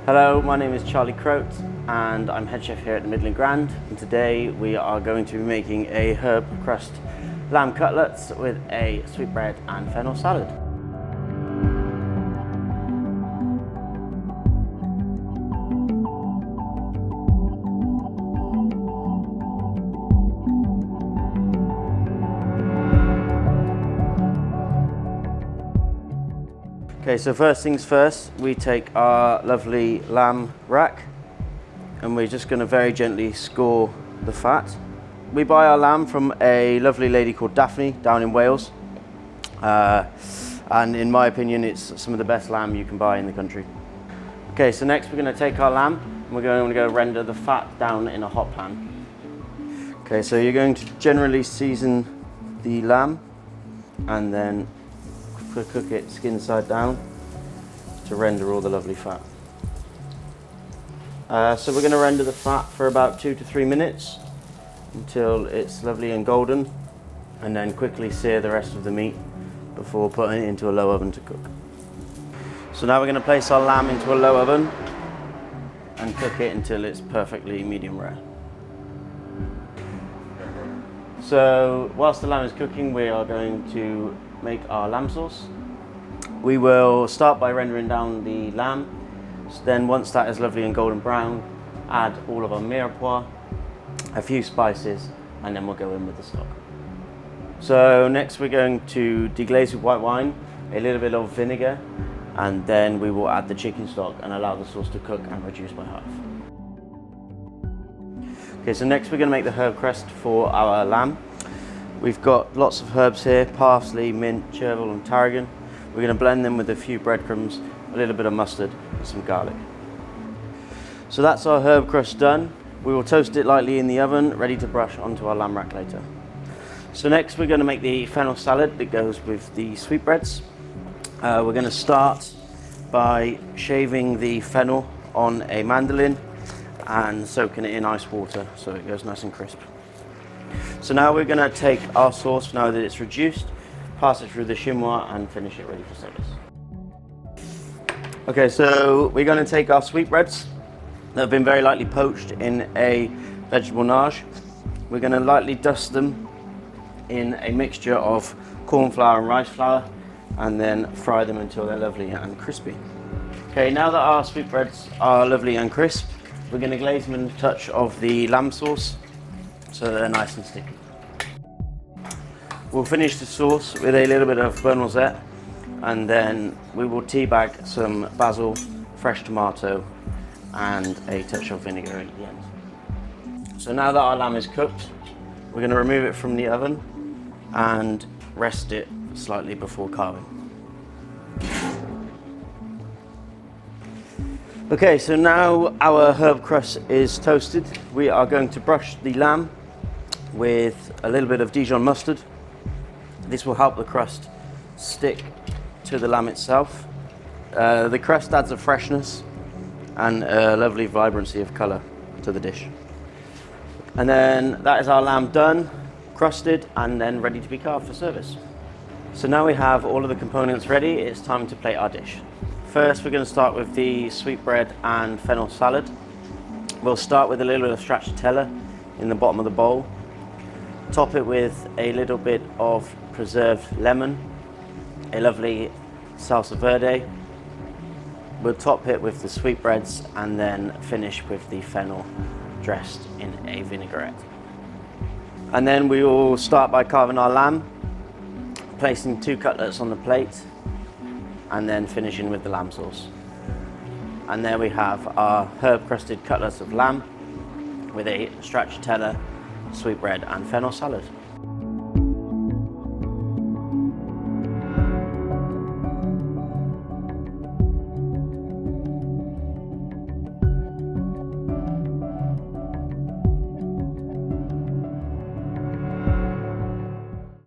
Hello, my name is Charlie Crote and I'm head chef here at the Midland Grand, and today we are going to be making a herb crust lamb cutlets with a sweetbread and fennel salad. Okay, so first things first, we take our lovely lamb rack and we're just going to very gently score the fat. We buy our lamb from a lovely lady called Daphne down in Wales, and in my opinion it's some of the best lamb you can buy in the country. Okay, so next we're going to take our lamb and we're going to go render the fat down in a hot pan. Okay, so you're going to generally season the lamb and then cook it skin side down to render all the lovely fat. So we're going to render the fat for about 2 to 3 minutes until it's lovely and golden, and then quickly sear the rest of the meat before putting it into a low oven to cook. So now we're going to place our lamb into a low oven and cook it until it's perfectly medium rare. So whilst the lamb is cooking, we are going to make our lamb sauce. We will start by rendering down the lamb. Then once that is lovely and golden brown, add all of our mirepoix, a few spices, and then we'll go in with the stock. So next we're going to deglaze with white wine, a little bit of vinegar, and then we will add the chicken stock and allow the sauce to cook and reduce by half. Okay, so next we're going to make the herb crust for our lamb. We've got lots of herbs here: parsley, mint, chervil and tarragon. We're going to blend them with a few breadcrumbs, a little bit of mustard and some garlic. So that's our herb crust done. We will toast it lightly in the oven, ready to brush onto our lamb rack later. So next we're going to make the fennel salad that goes with the sweetbreads. We're going to start by shaving the fennel on a mandolin and soaking it in ice water so it goes nice and crisp. So now we're going to take our sauce, now that it's reduced, pass it through the chinois and finish it ready for service. Okay, so we're going to take our sweetbreads that have been very lightly poached in a vegetable nage. We're going to lightly dust them in a mixture of corn flour and rice flour and then fry them until they're lovely and crispy. Okay, now that our sweetbreads are lovely and crisp, we're going to glaze them in a touch of the lamb sauce so they're nice and sticky. We'll finish the sauce with a little bit of beurre noisette, and then we will teabag some basil, fresh tomato and a touch of vinegar at the end. So now that our lamb is cooked, we're going to remove it from the oven and rest it slightly before carving. Okay, so now our herb crust is toasted. We are going to brush the lamb with a little bit of Dijon mustard. This will help the crust stick to the lamb itself. The crust adds a freshness and a lovely vibrancy of colour to the dish. And then that is our lamb done, crusted, and then ready to be carved for service. So now we have all of the components ready, it's time to plate our dish. First we're going to start with the sweetbread and fennel salad. We'll start with a little bit of stracciatella in the bottom of the bowl. Top it with a little bit of preserved lemon, a lovely salsa verde. We'll top it with the sweetbreads and then finish with the fennel dressed in a vinaigrette. And then we will start by carving our lamb, placing 2 cutlets on the plate and then finishing with the lamb sauce. And there we have our herb crusted cutlets of lamb with a stracciatella, sweetbread and fennel salad.